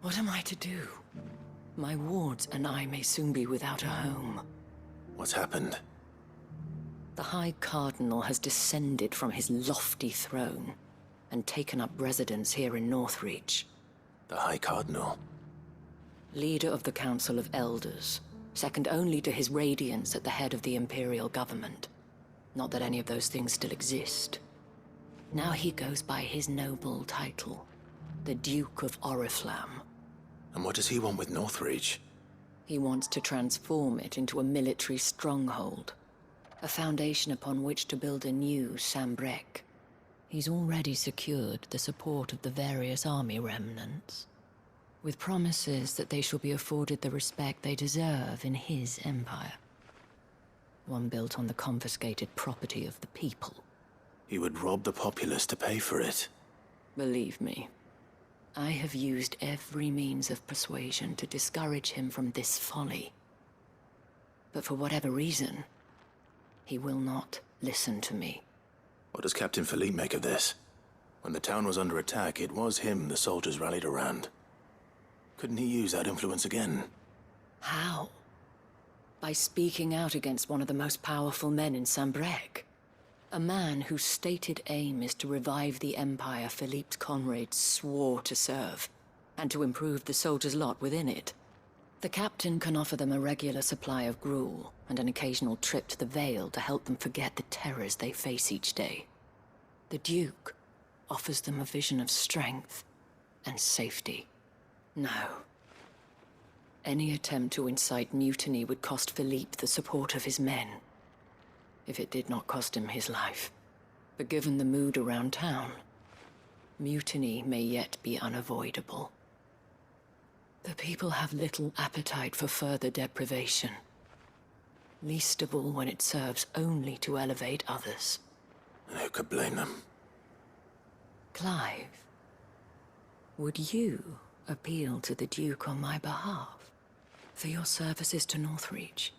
What am I to do? My wards and I may soon be without a home. What's happened? The High Cardinal has descended from his lofty throne and taken up residence here in Northreach. The High Cardinal? Leader of the Council of Elders, second only to his Radiance at the head of the Imperial government. Not that any of those things still exist. Now he goes by his noble title, the Duke of Oriflamme. And what does he want with Northreach? He wants to transform it into a military stronghold, a foundation upon which to build a new Sambrec. He's already secured the support of the various army remnants, with promises that they shall be afforded the respect they deserve in his empire. One built on the confiscated property of the people. He would rob the populace to pay for it. Believe me, I have used every means of persuasion to discourage him from this folly. But for whatever reason, he will not listen to me. What does Captain Philippe make of this? When the town was under attack, it was him the soldiers rallied around. Couldn't he use that influence again? How? By speaking out against one of the most powerful men in Sambrec. A man whose stated aim is to revive the empire Philippe's comrades swore to serve, and to improve the soldiers' lot within it. The captain can offer them a regular supply of gruel, and an occasional trip to the Vale to help them forget the terrors they face each day. The Duke offers them a vision of strength and safety. No. Any attempt to incite mutiny would cost Philippe the support of his men. If it did not cost him his life. But given the mood around town, mutiny may yet be unavoidable. The people have little appetite for further deprivation. Least of all when it serves only to elevate others. And who could blame them? Clive, would you appeal to the Duke on my behalf? For your services to Northreach,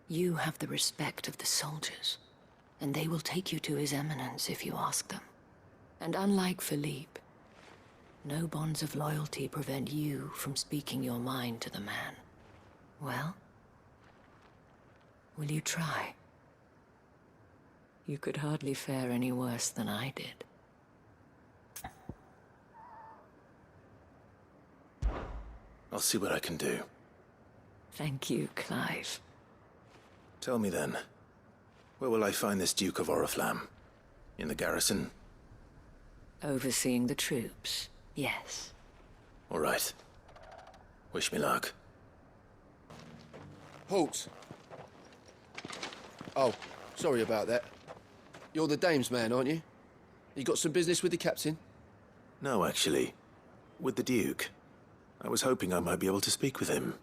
you have the respect of the soldiers, and they will take you to his eminence if you ask them. And unlike Philippe, no bonds of loyalty prevent you from speaking your mind to the man. Well, will you try? You could hardly fare any worse than I did. I'll see what I can do. Thank you, Clive. Tell me then, where will I find this Duke of Oriflamme? In the garrison? Overseeing the troops, yes. All right. Wish me luck. Halt! Oh, sorry about that. You're the dame's man, aren't you? You got some business with the captain? No, actually. With the Duke. I was hoping I might be able to speak with him.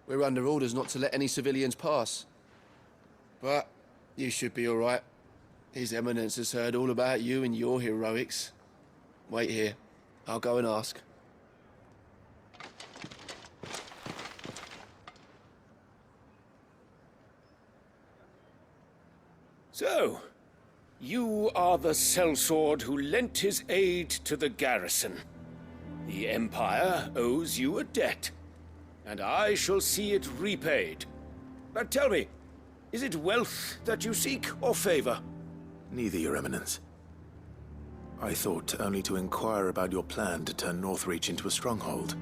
We're under orders not to let any civilians pass. But you should be all right. His Eminence has heard all about you and your heroics. Wait here. I'll go and ask. So, you are the sellsword who lent his aid to the garrison. The Empire owes you a debt, and I shall see it repaid. But tell me, is it wealth that you seek, or favor? Neither, Your Eminence. I thought only to inquire about your plan to turn Northreach into a stronghold.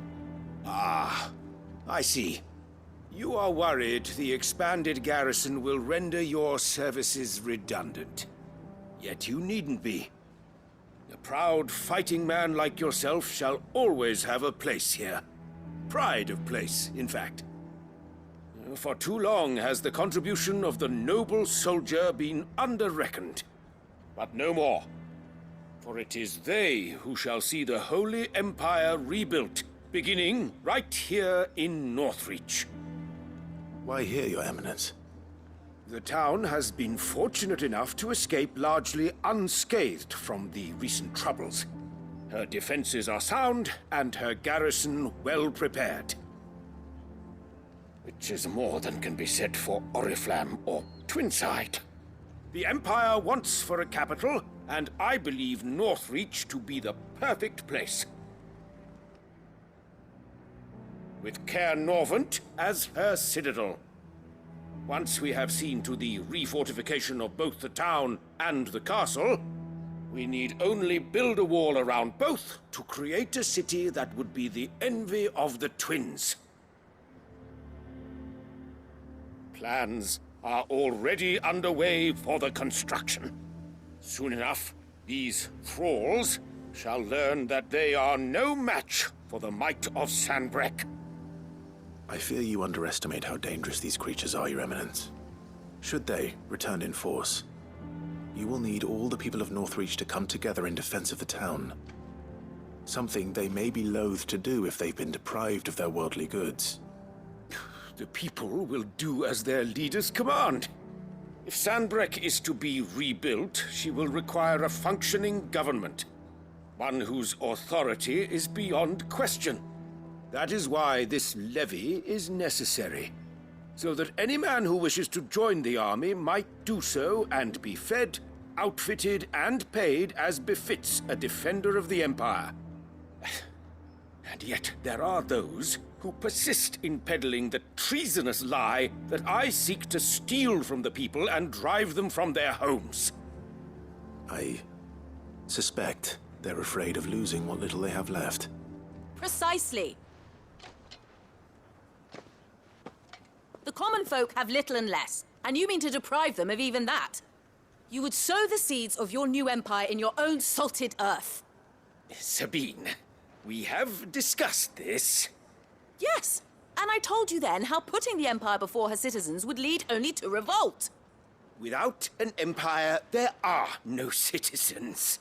Ah, I see. You are worried the expanded garrison will render your services redundant. Yet you needn't be. A proud fighting man like yourself shall always have a place here. Pride of place, in fact. For too long has the contribution of the noble soldier been under-reckoned. But no more. For it is they who shall see the Holy Empire rebuilt, beginning right here in Northreach. Why here, Your Eminence? The town has been fortunate enough to escape largely unscathed from the recent troubles. Her defenses are sound, and her garrison well prepared. Which is more than can be said for Oriflamme or Twinside. The Empire wants for a capital, and I believe Northreach to be the perfect place. with Caer Norvent as her citadel. Once we have seen to the refortification of both the town and the castle, we need only build a wall around both to create a city that would be the envy of the twins. Plans are already underway for the construction. Soon enough, these thralls shall learn that they are no match for the might of Sanbreque. I fear you underestimate how dangerous these creatures are, Your Eminence. Should they return in force, you will need all the people of Northreach to come together in defense of the town. Something they may be loath to do if they've been deprived of their worldly goods. The people will do as their leaders command. If Sanbreque is to be rebuilt, she will require a functioning government. One whose authority is beyond question. That is why this levy is necessary, so that any man who wishes to join the army might do so and be fed, outfitted, and paid as befits a defender of the Empire. And yet there are those who persist in peddling the treasonous lie that I seek to steal from the people and drive them from their homes. I suspect they're afraid of losing what little they have left. Precisely. The common folk have little and less, and you mean to deprive them of even that. You would sow the seeds of your new empire in your own salted earth. Sabine, we have discussed this. Yes, and I told you then how putting the empire before her citizens would lead only to revolt. Without an empire, there are no citizens.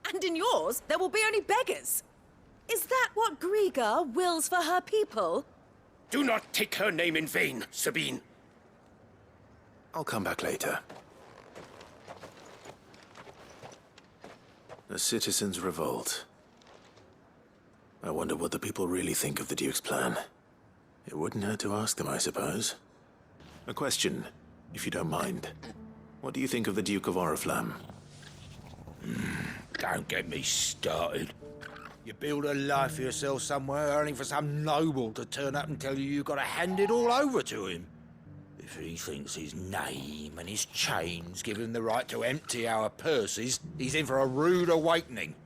And in yours, there will be only beggars. Is that what Griga wills for her people? Do not take her name in vain, Sabine. I'll come back later. A citizens' revolt. I wonder what the people really think of the Duke's plan. It wouldn't hurt to ask them, I suppose. A question, if you don't mind. What do you think of the Duke of Oriflamme? Don't get me started. You build a life for yourself somewhere, only for some noble to turn up and tell you got to hand it all over to him. If he thinks his name and his chains give him the right to empty our purses, he's in for a rude awakening.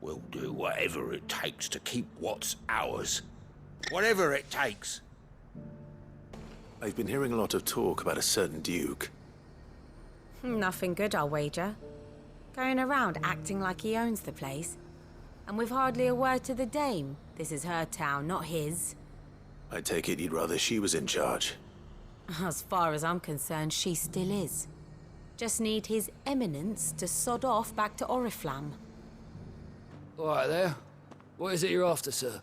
We'll do whatever it takes to keep what's ours. Whatever it takes. I've been hearing a lot of talk about a certain Duke. Nothing good, I'll wager. Going around acting like he owns the place. And with hardly a word to the dame. This is her town, not his. I take it you'd rather she was in charge. As far as I'm concerned, she still is. Just need his eminence to sod off back to Oriflamme. All right there. What is it you're after, sir?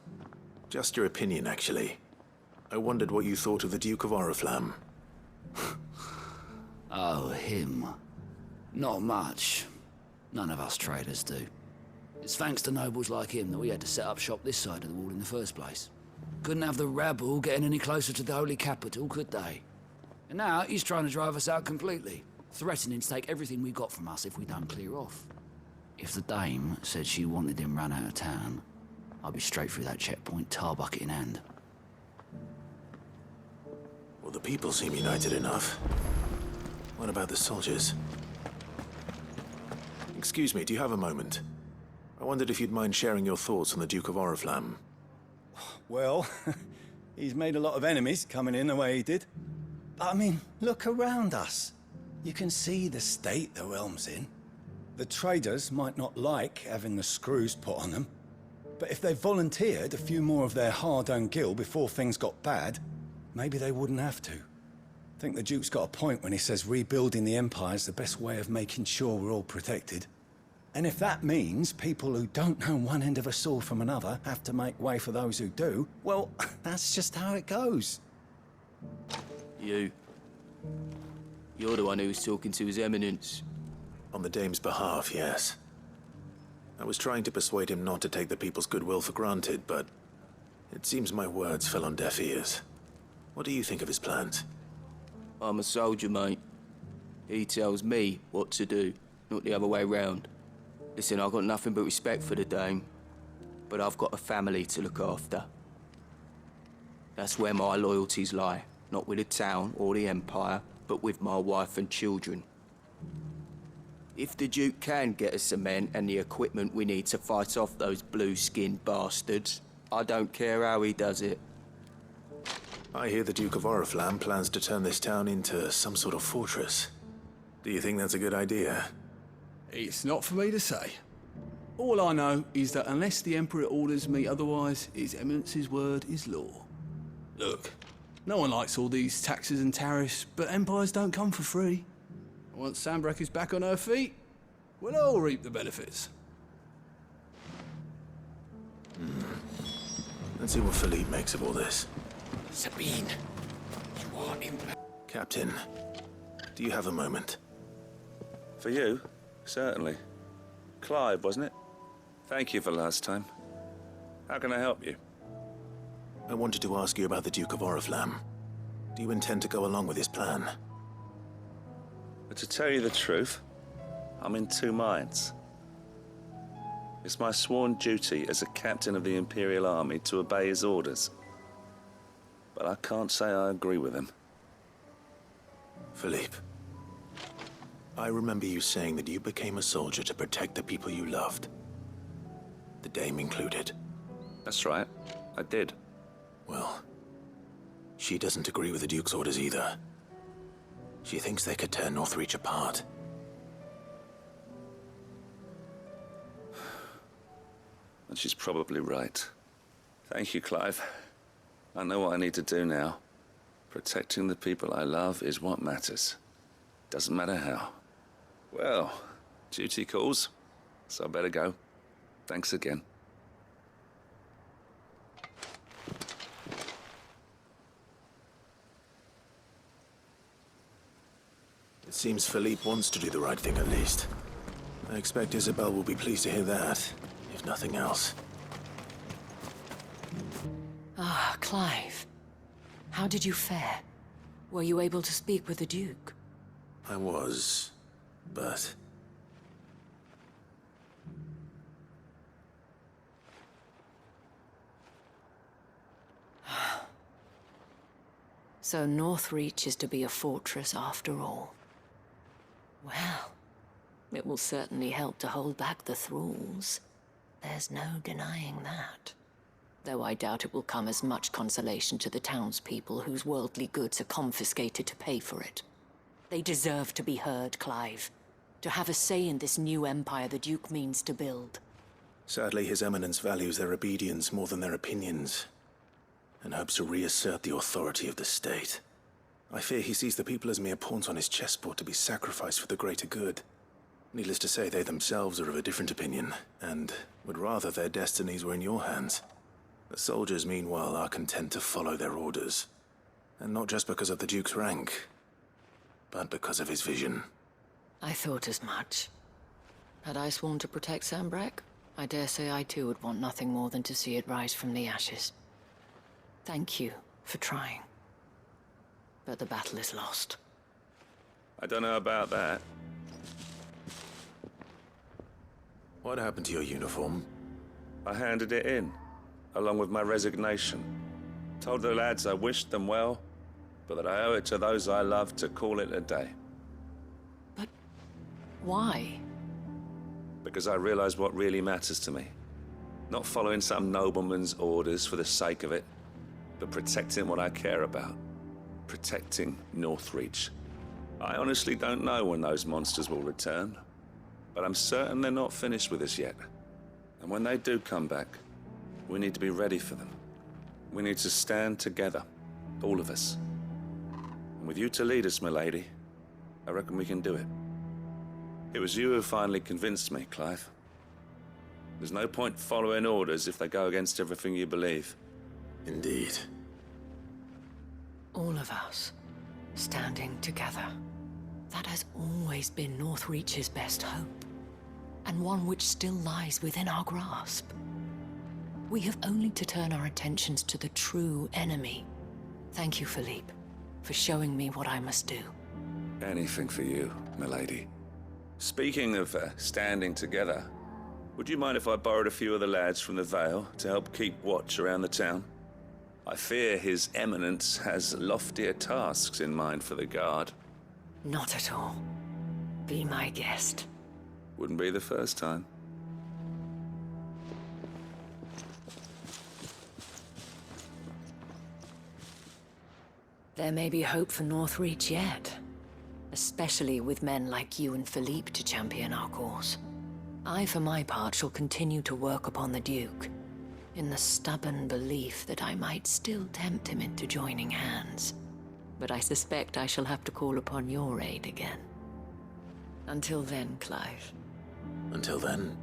Just your opinion, actually. I wondered what you thought of the Duke of Oriflamme. Oh, him. Not much. None of us traders do. It's thanks to nobles like him that we had to set up shop this side of the wall in the first place. Couldn't have the rabble getting any closer to the holy capital, could they? And now he's trying to drive us out completely, threatening to take everything we got from us if we don't clear off. If the dame said she wanted him run out of town, I'd be straight through that checkpoint, tar bucket in hand. Well, the people seem united enough. What about the soldiers? Excuse me, do you have a moment? I wondered if you'd mind sharing your thoughts on the Duke of Oriflamme. Well, he's made a lot of enemies coming in the way he did. But I mean, look around us. You can see the state the realm's in. The traders might not like having the screws put on them, but if they volunteered a few more of their hard-earned gil before things got bad, maybe they wouldn't have to. I think the Duke's got a point when he says rebuilding the Empire's the best way of making sure we're all protected. And if that means people who don't know one end of a sword from another have to make way for those who do, well, that's just how it goes. You're the one who was talking to His Eminence. On the dame's behalf, yes. I was trying to persuade him not to take the people's goodwill for granted, but it seems my words fell on deaf ears. What do you think of his plans? I'm a soldier, mate. He tells me what to do, not the other way round. Listen, I've got nothing but respect for the dame, but I've got a family to look after. That's where my loyalties lie. Not with the town or the Empire, but with my wife and children. If the Duke can get us the men and the equipment we need to fight off those blue-skinned bastards, I don't care how he does it. I hear the Duke of Oriflamme plans to turn this town into some sort of fortress. Do you think that's a good idea? It's not for me to say. All I know is that unless the Emperor orders me otherwise, His Eminence's word is law. Look, no one likes all these taxes and tariffs, but empires don't come for free. Once Sanbreque is back on her feet, we'll all reap the benefits. Let's see what Philippe makes of all this. Sabine, you are in... Captain, do you have a moment? For you? Certainly. Clive, wasn't it? Thank you for last time. How can I help you? I wanted to ask you about the Duke of Oriflamme. Do you intend to go along with his plan? But to tell you the truth, I'm in two minds. It's my sworn duty as a captain of the Imperial Army to obey his orders. But I can't say I agree with him. Philippe, I remember you saying that you became a soldier to protect the people you loved. The Dame included. That's right, I did. Well, she doesn't agree with the Duke's orders either. She thinks they could tear Northreach apart. And she's probably right. Thank you, Clive. I know what I need to do now. Protecting the people I love is what matters. Doesn't matter how. Well, duty calls, so I better go. Thanks again. It seems Philippe wants to do the right thing at least. I expect Isabel will be pleased to hear that, if nothing else. Ah, Clive. How did you fare? Were you able to speak with the Duke? I was, but... So Northreach is to be a fortress after all. Well, it will certainly help to hold back the thralls. There's no denying that. Though I doubt it will come as much consolation to the townspeople whose worldly goods are confiscated to pay for it. They deserve to be heard, Clive. To have a say in this new empire the Duke means to build. Sadly, His Eminence values their obedience more than their opinions, and hopes to reassert the authority of the state. I fear he sees the people as mere pawns on his chessboard to be sacrificed for the greater good. Needless to say, they themselves are of a different opinion, and would rather their destinies were in your hands. The soldiers, meanwhile, are content to follow their orders. And not just because of the Duke's rank, but because of his vision. I thought as much. Had I sworn to protect Sanbreque, I dare say I too would want nothing more than to see it rise from the ashes. Thank you for trying. But the battle is lost. I don't know about that. What happened to your uniform? I handed it in, along with my resignation. Told the lads I wished them well, but that I owe it to those I love to call it a day. But why? Because I realize what really matters to me. Not following some nobleman's orders for the sake of it, but protecting what I care about. Protecting Northreach. I honestly don't know when those monsters will return, but I'm certain they're not finished with us yet. And when they do come back, we need to be ready for them. We need to stand together, all of us. And with you to lead us, milady, I reckon we can do it. It was you who finally convinced me, Clive. There's no point following orders if they go against everything you believe. Indeed. All of us, standing together. That has always been Northreach's best hope, and one which still lies within our grasp. We have only to turn our attentions to the true enemy. Thank you, Philippe, for showing me what I must do. Anything for you, milady. Speaking of standing together, would you mind if I borrowed a few of the lads from the Vale to help keep watch around the town? I fear His Eminence has loftier tasks in mind for the Guard. Not at all. Be my guest. Wouldn't be the first time. There may be hope for Northreach yet. Especially with men like you and Philippe to champion our cause. I, for my part, shall continue to work upon the Duke, in the stubborn belief that I might still tempt him into joining hands. But I suspect I shall have to call upon your aid again. Until then, Clive. Until then,